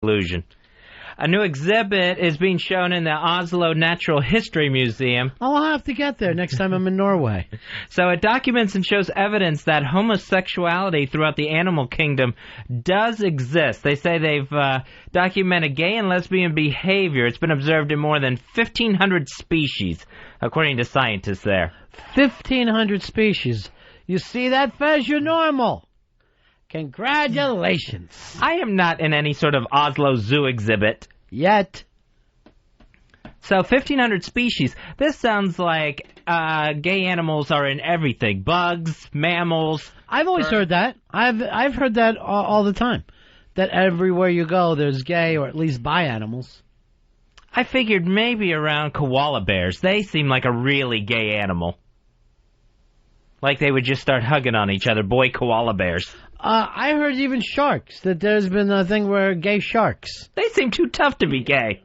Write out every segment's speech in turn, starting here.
illusion. A new exhibit is being shown in the Oslo Natural History Museum. Oh, I'll have to get there next time I'm in Norway. So it documents and shows evidence that homosexuality throughout the animal kingdom does exist. They say they've documented gay and lesbian behavior. It's been observed in more than 1,500 species, according to scientists there. 1,500 species. You see that, Fez? You're normal. Congratulations. I am not in any sort of Oslo Zoo exhibit. Yet. So 1,500 species. This sounds like gay animals are in everything. Bugs, mammals. I've always heard that. I've heard that all the time. That everywhere you go, there's gay or at least bi animals. I figured maybe around koala bears. They seem like a really gay animal. Like they would just start hugging on each other. Boy koala bears. I heard even sharks, that there's been a thing where gay sharks. They seem too tough to be gay.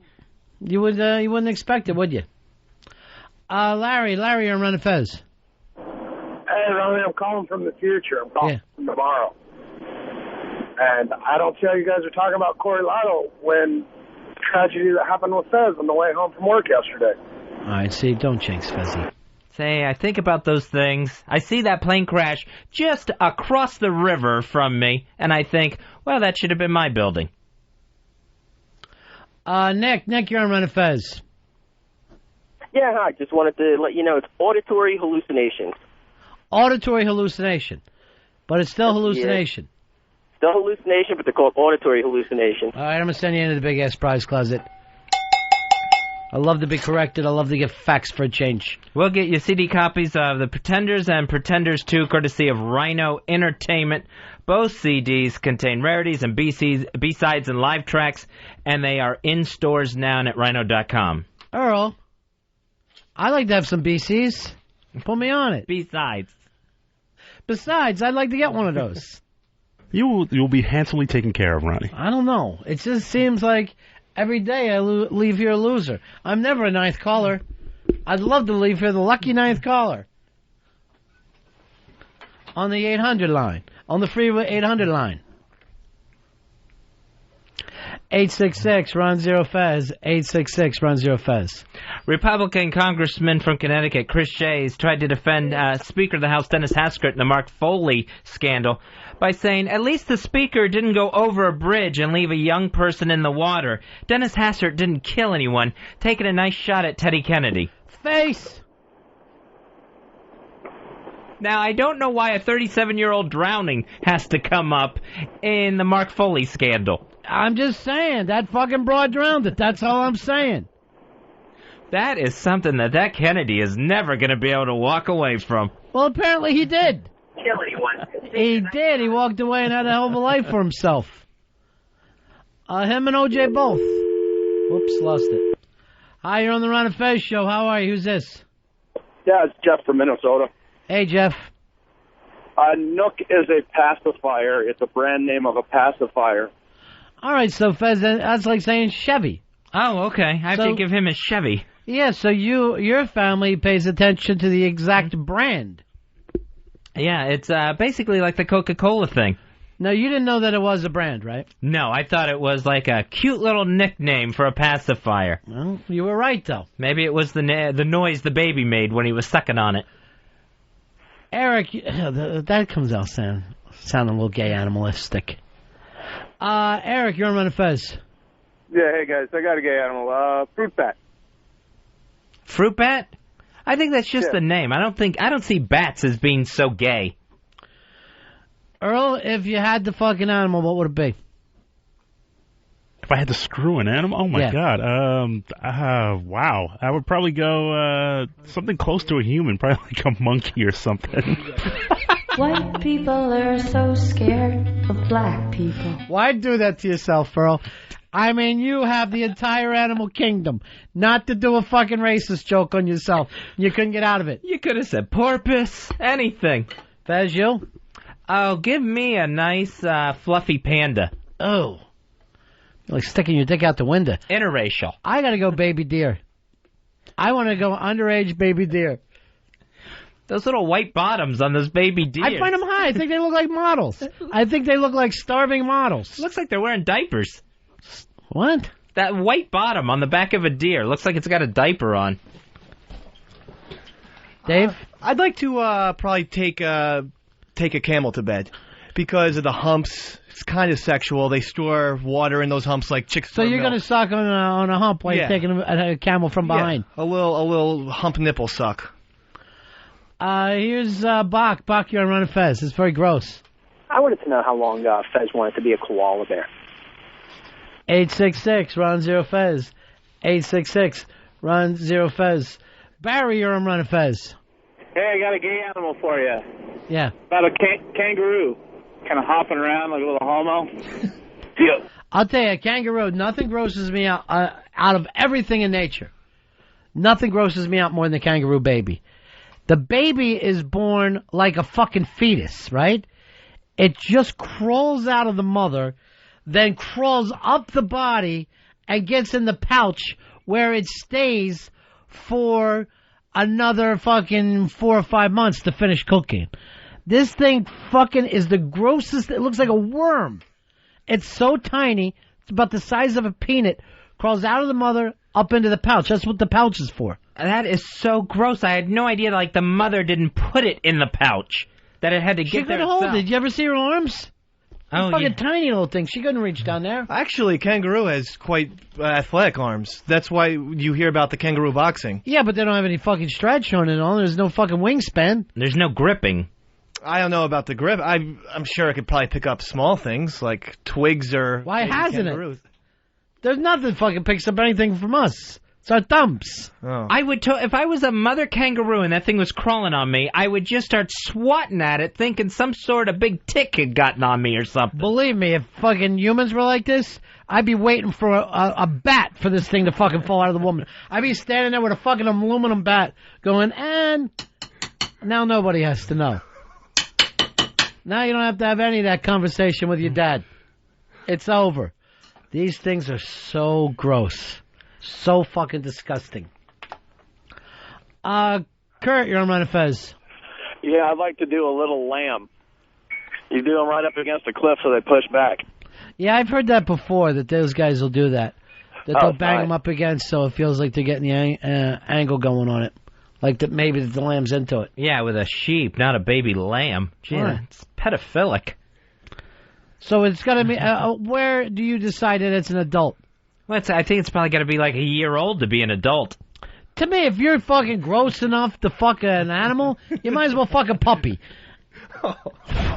You wouldn't expect it, would you? Larry, you're on Run and Fez. Hey, Ronnie, I'm calling from the future. I'm calling from tomorrow. And I don't see how you guys are talking about Corey Lotto when the tragedy that happened with Fez on the way home from work yesterday. All right, see, don't jinx Fezzy. Say, I think about those things. I see that plane crash just across the river from me, and I think, well, that should have been my building. Nick, you're on Run and Fez. Yeah, hi. Just wanted to let you know it's auditory hallucinations. Auditory hallucination. But it's still hallucination. Yeah. Still hallucination, but they're called auditory hallucination. All right, I'm going to send you into the big-ass prize closet. I love to be corrected. I love to get facts for a change. We'll get you CD copies of The Pretenders and Pretenders 2, courtesy of Rhino Entertainment. Both CDs contain rarities and B-sides and live tracks, and they are in stores now and at rhino.com. Earl, I'd like to have some BCs. Put me on it. B-sides. Besides, I'd like to get one of those. You'll be handsomely taken care of, Ronnie. I don't know. It just seems like every day I leave here a loser. I'm never a ninth caller. I'd love to leave here the lucky ninth caller. On the 800 line. On the freeway 800 line. 866-RON-0-FEZ. 866-RON-0-FEZ. Republican Congressman from Connecticut, Chris Shays, tried to defend Speaker of the House Dennis Hastert in the Mark Foley scandal by saying, at least the Speaker didn't go over a bridge and leave a young person in the water. Dennis Hastert didn't kill anyone, taking a nice shot at Teddy Kennedy. Face! Now, I don't know why a 37-year-old drowning has to come up in the Mark Foley scandal. I'm just saying, that fucking broad drowned it. That's all I'm saying. That is something that Kennedy is never going to be able to walk away from. Well, apparently he did. Kill anyone. He did. He walked away and had a hell of a life for himself. Him and OJ both. Whoops, lost it. Hi, you're on the Ron and Fez show. How are you? Who's this? Yeah, it's Jeff from Minnesota. Hey, Jeff. Nook is a pacifier. It's a brand name of a pacifier. All right, so Fez, that's like saying Chevy. Oh, okay. I have to give him a Chevy. Yeah, so your family pays attention to the exact brand. Yeah, it's basically like the Coca-Cola thing. No, you didn't know that it was a brand, right? No, I thought it was like a cute little nickname for a pacifier. Well, you were right, though. Maybe it was the noise the baby made when he was sucking on it. Eric, that comes out sounding a little gay animalistic. Eric, you're on Run and Fez. Yeah, hey guys, I got a gay animal. Fruit bat. Fruit bat? I think that's just the name. I don't see bats as being so gay. Earl, if you had the fucking animal, what would it be? If I had to screw an animal? Oh, my God. Wow. I would probably go something close to a human, probably like a monkey or something. White people are so scared of black people. Why do that to yourself, Earl? I mean, you have the entire animal kingdom not to do a fucking racist joke on yourself. You couldn't get out of it. You could have said porpoise, anything. Fez, you? Oh, give me a nice, fluffy panda. Oh. You're like sticking your dick out the window. Interracial. I gotta go baby deer. I want to go underage baby deer. Those little white bottoms on those baby deer. I find them high. I think they look like models. I think they look like starving models. Looks like they're wearing diapers. What? That white bottom on the back of a deer looks like it's got a diaper on. Dave? I'd like to probably take a camel to bed because of the humps. It's kind of sexual. They store water in those humps like chicks. So you're going to suck on a hump while you're taking a camel from behind? Yeah, a little hump nipple suck. Here's Bach. Bach, you're on Run of Fez. It's very gross. I wanted to know how long Fez wanted to be a koala bear. 866 Ron Zero Fez. 866 Ron Zero Fez. Barry, you're on Run of Fez. Hey, I got a gay animal for you. Yeah. About a kangaroo, kind of hopping around like a little homo. Deal. I'll tell you, a kangaroo, nothing grosses me out of everything in nature. Nothing grosses me out more than the kangaroo baby. The baby is born like a fucking fetus, right? It just crawls out of the mother, then crawls up the body and gets in the pouch where it stays for another fucking 4 or 5 months to finish cooking. This thing fucking is the grossest. It looks like a worm. It's so tiny. It's about the size of a peanut. Crawls out of the mother, up into the pouch. That's what the pouch is for. That is so gross. I had no idea, like, the mother didn't put it in the pouch. That it had to get there She could hold it. Did you ever see her arms? Oh, fucking tiny little thing. She couldn't reach down there. Actually, kangaroo has quite athletic arms. That's why you hear about the kangaroo boxing. Yeah, but they don't have any fucking stretch on it all. There's no fucking wingspan. There's no gripping. I don't know about the grip. I'm sure it could probably pick up small things like twigs or. Why hasn't kangaroos. it? There's nothing fucking picks up anything from us. It's our thumbs. Oh. I would if I was a mother kangaroo and that thing was crawling on me, I would just start swatting at it, thinking some sort of big tick had gotten on me or something. Believe me, if fucking humans were like this, I'd be waiting for a bat for this thing to fucking fall out of the woman. I'd be standing there with a fucking aluminum bat going, and now nobody has to know. Now you don't have to have any of that conversation with your dad. It's over. These things are so gross. So fucking disgusting. Kurt, you're on Run of Fez. Yeah, I'd like to do a little lamb. You do them right up against the cliff so they push back. Yeah, I've heard that before, that those guys will do that. That they'll bang them up against so it feels like they're getting the angle going on it. Like that maybe the lamb's into it. Yeah, with a sheep, not a baby lamb. Gee, it's pedophilic. So it's got to be... where do you decide that it's an adult? Well, I think it's probably got to be like a year old to be an adult. To me, if you're fucking gross enough to fuck an animal, you might as well fuck a puppy.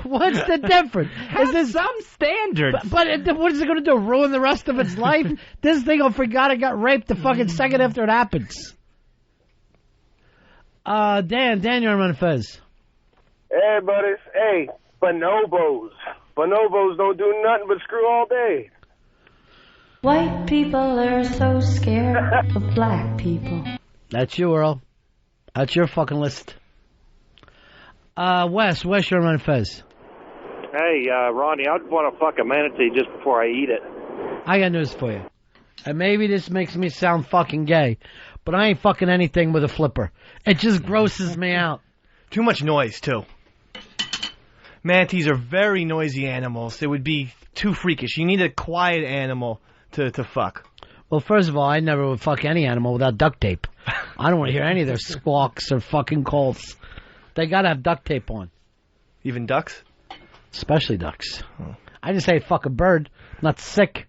What's the difference? Is there some standards? But what is it going to do? Ruin the rest of its life? This thing will forgot it got raped the fucking second after it happens. Dan, you're on Run of Fez. Hey, buddies. Hey, bonobos. Bonobos don't do nothing but screw all day. White people are so scared of black people. That's you, Earl. That's your fucking list. Wes, you're on Run of Fez. Hey, Ronnie, I'd want to fuck a manatee just before I eat it. I got news for you. And maybe this makes me sound fucking gay, but I ain't fucking anything with a flipper. It just grosses me out. Too much noise, too. Manatees are very noisy animals. It would be too freakish. You need a quiet animal to fuck. Well, first of all, I never would fuck any animal without duct tape. I don't want to hear any of their squawks or fucking calls. They gotta have duct tape on. Even ducks? Especially ducks. Oh. I didn't say fuck a bird. I'm not sick.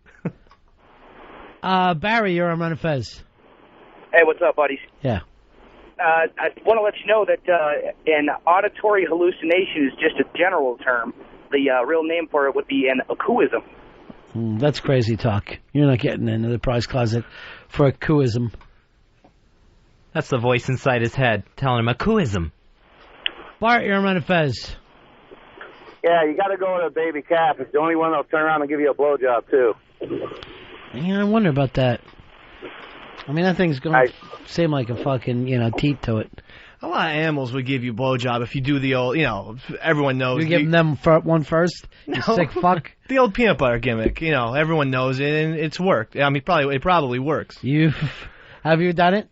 Barry, you're on Run of Fez. Hey, what's up, buddies? Yeah. I want to let you know that an auditory hallucination is just a general term. The real name for it would be an akuism. That's crazy talk. You're not getting into the prize closet for a cooism. That's the voice inside his head telling him a cooism. Bart, you're on Run of Fez. Yeah, you got to go with a baby calf. It's the only one that'll turn around and give you a blowjob, too. Yeah, I wonder about that. I mean, that thing's going to seem like a fucking, teat to it. A lot of animals would give you blowjob if you do the old, everyone knows. You're giving them one first? You sick fuck? The old peanut butter gimmick, everyone knows it, and it's worked. I mean, it probably works. Have you done it?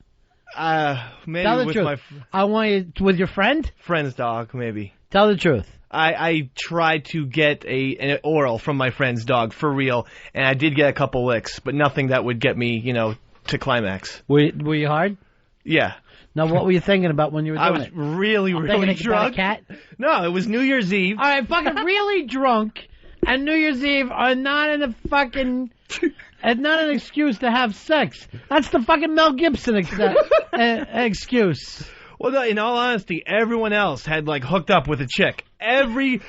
Maybe Tell the with truth. my... I want you, with your friend? Friend's dog, maybe. Tell the truth. I tried to get an oral from my friend's dog for real, and I did get a couple licks, but nothing that would get me, to climax. Were you hard? Yeah. Now, what were you thinking about when you were doing it? I was really drunk. A cat? No, it was New Year's Eve. All right, fucking really drunk, and New Year's Eve are not in a fucking... It's not an excuse to have sex. That's the fucking Mel Gibson excuse. Well, no, in all honesty, everyone else had, hooked up with a chick. There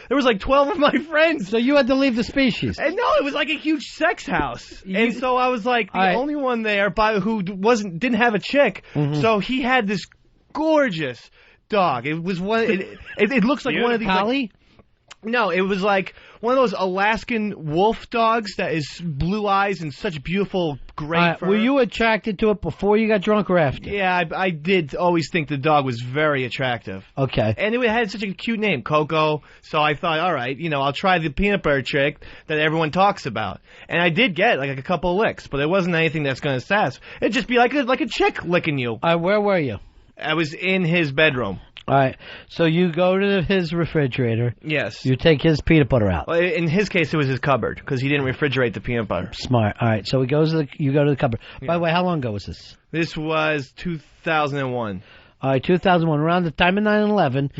was, 12 of my friends. So you had to leave the species. And no, it was like a huge sex house. And so I was the only one there who didn't have a chick. Mm-hmm. So he had this gorgeous dog. It was one, it looks like one of these... Collie? No, it was like one of those Alaskan wolf dogs that is blue eyes and such beautiful gray fur. Were you attracted to it before you got drunk or after? Yeah, I did always think the dog was very attractive. Okay. And it had such a cute name, Coco, so I thought, all right, I'll try the peanut butter trick that everyone talks about. And I did get a couple of licks, but it wasn't anything that's going to satisfy. It'd just be like a chick licking you. Where were you? I was in his bedroom. All right, so you go to his refrigerator. Yes. You take his peanut butter out. Well, in his case, it was his cupboard, because he didn't refrigerate the peanut butter. Smart. All right, so you go to the cupboard. Yeah. By the way, how long ago was this? This was 2001. All right, 2001. Around the time of 9/11,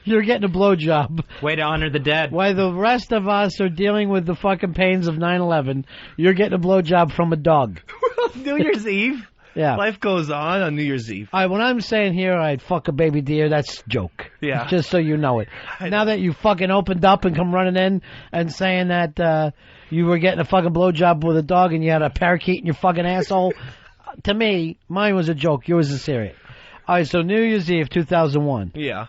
you're getting a blowjob. Way to honor the dead. While the rest of us are dealing with the fucking pains of 9/11, you're getting a blowjob from a dog. New Year's Eve. Yeah. Life goes on New Year's Eve. All right, when I'm saying here I'd fuck a baby deer, that's a joke. Yeah. Just so you know it. Now that you fucking opened up and come running in and saying that you were getting a fucking blowjob with a dog and you had a parakeet in your fucking asshole, to me, mine was a joke. Yours is serious. All right, so New Year's Eve, 2001. Yeah.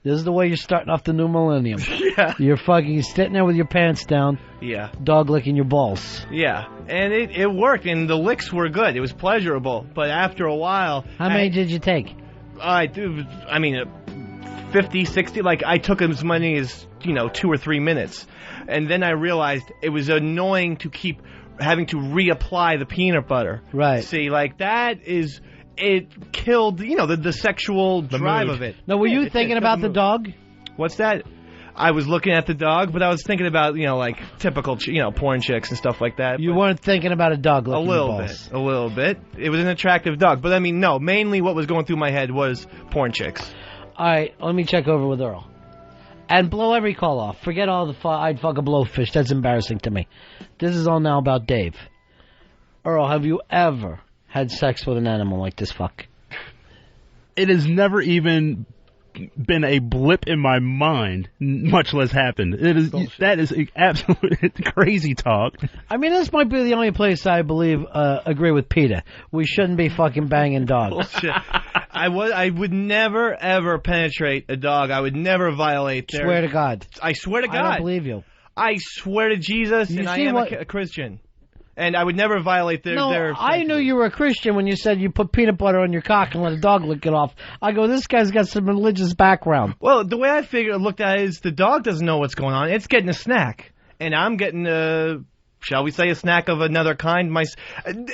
This is the way you're starting off the new millennium. Yeah. You're fucking sitting there with your pants down. Yeah. Dog licking your balls. Yeah. And it worked, and the licks were good. It was pleasurable. But after a while... How many did you take? 50, 60. I took as many as, 2 or 3 minutes. And then I realized it was annoying to keep having to reapply the peanut butter. Right. See, that is... It killed, the sexual drive of it. Now, were you thinking about the dog? What's that? I was looking at the dog, but I was thinking about, typical, porn chicks and stuff like that. You weren't thinking about a dog licking your balls? A little bit. It was an attractive dog. But, no, mainly what was going through my head was porn chicks. All right, let me check over with Earl. And blow every call off. Forget all the I'd fuck a blowfish. That's embarrassing to me. This is all now about Dave. Earl, have you ever had sex with an animal like this fuck? It has never even been a blip in my mind, much less happened. That is absolute crazy talk. This might be the only place I believe agree with Peter. We shouldn't be fucking banging dogs. Bullshit. I would never ever penetrate a dog. I would never violate their... Swear to God. I swear to God. I don't believe you. I swear to Jesus, and I am a Christian. And I would never violate their... I knew you were a Christian when you said you put peanut butter on your cock and let a dog lick it off. I go, this guy's got some religious background. Well, the way I looked at it is the dog doesn't know what's going on. It's getting a snack. And I'm getting shall we say, a snack of another kind.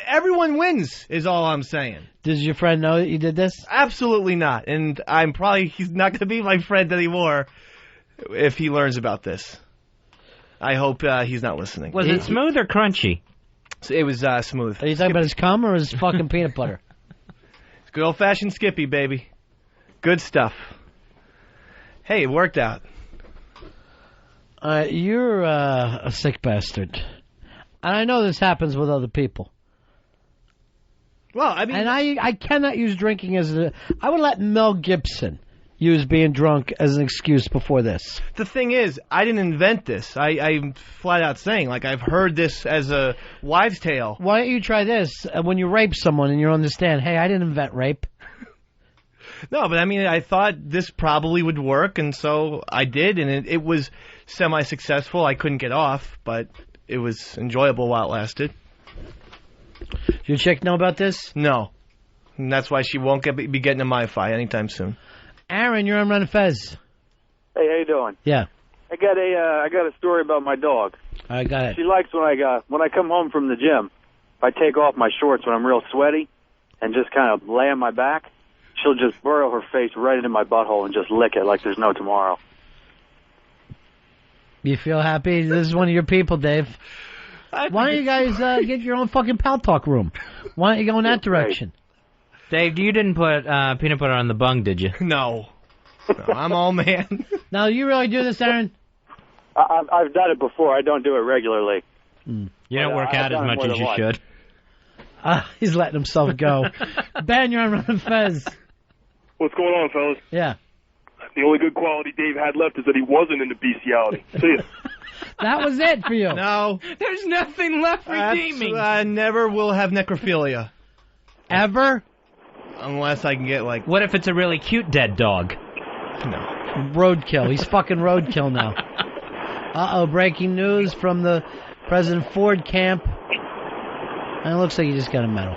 Everyone wins, is all I'm saying. Does your friend know that you did this? Absolutely not. And he's not going to be my friend anymore if he learns about this. I hope he's not listening. Was it smooth or crunchy? It was smooth. Are you talking about his cum or his fucking peanut butter? It's good old-fashioned Skippy, baby. Good stuff. Hey, it worked out. You're a sick bastard. And I know this happens with other people. Well, And I cannot use drinking as I would let Mel Gibson use being drunk as an excuse before this. The thing is, I didn't invent this. I'm flat out saying, I've heard this as a wives' tale. Why don't you try this when you rape someone and you understand, hey, I didn't invent rape. No, but I thought this probably would work, and so I did, and it was semi-successful. I couldn't get off, but it was enjoyable while it lasted. Your chick know about this? No. And that's why she won't be getting a MiFi anytime soon. Aaron, you're on Run Fez. Hey, how you doing? Yeah. I got a story about my dog. All right, go ahead. She likes when I come home from the gym, if I take off my shorts when I'm real sweaty and just kind of lay on my back, she'll just burrow her face right into my butthole and just lick it like there's no tomorrow. You feel happy? This is one of your people, Dave. Why don't you guys get your own fucking pal talk room? Why don't you go in that direction? Dave, you didn't put peanut butter on the bung, did you? No. I'm all man. Now, you really do this, Aaron? I've done it before. I don't do it regularly. You don't work out as much as you should. He's letting himself go. Ben, you're on Ron Fez. What's going on, fellas? Yeah. The only good quality Dave had left is that he wasn't into bestiality. See ya. That was it for you. No. There's nothing left redeeming. I never will have necrophilia. Ever? Unless I can get, like... What if it's a really cute dead dog? No. Roadkill. He's fucking roadkill now. Uh-oh, breaking news from the President Ford camp. And it looks like he just got a medal.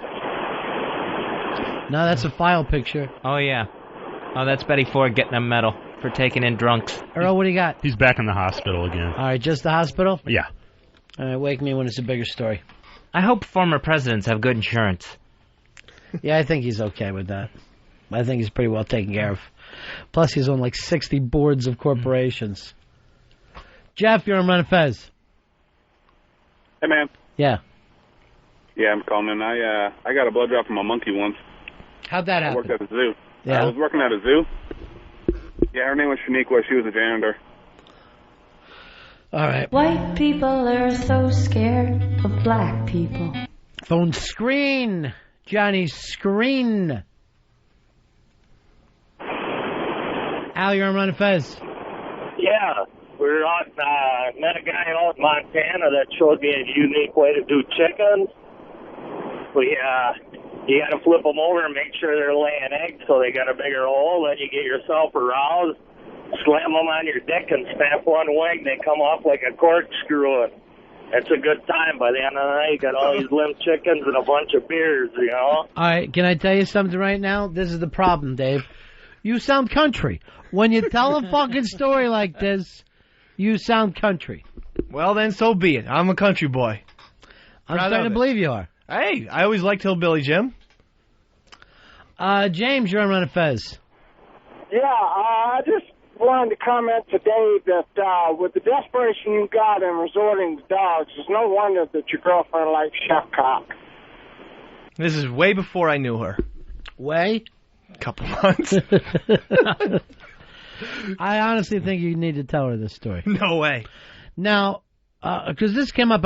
No, that's a file picture. Oh, yeah. Oh, that's Betty Ford getting a medal for taking in drunks. Earl, what do you got? He's back in the hospital again. All right, just the hospital? Yeah. All right, wake me when it's a bigger story. I hope former presidents have good insurance. Yeah, I think he's okay with that. I think he's pretty well taken care of. Plus, he's on like 60 boards of corporations. Jeff, you're on Run Fez. Hey, man. Yeah. Yeah, I'm calling in. I got a blood draw from a monkey once. How'd that happen? I worked at the zoo. Yeah. I was working at a zoo. Yeah, her name was Shaniqua. She was a janitor. All right. White people are so scared of black people. Phone screen. Johnny, screen. Al, you're on Run Fez. Yeah. We're on, met a guy out in Montana that showed me a unique way to do chickens. You got to flip them over and make sure they're laying eggs so they got a bigger hole. Then you get yourself aroused, slam them on your dick and snap one wing. They come off like a corkscrew. And it's a good time. By the end of the night, you got all these limp chickens and a bunch of beers, you know? All right, can I tell you something right now? This is the problem, Dave. You sound country. When you tell a fucking story like this, you sound country. Well, then, so be it. I'm a country boy. I'm starting to believe you are. Hey, I always liked Hillbilly Jim. James, you're on Run Fez. Yeah, I just wanted to comment to Dave that with the desperation you got in resorting to dogs, it's no wonder that your girlfriend likes chef cock. This is way before I knew her. Way? A couple months. I honestly think you need to tell her this story. No way. Now, because this came up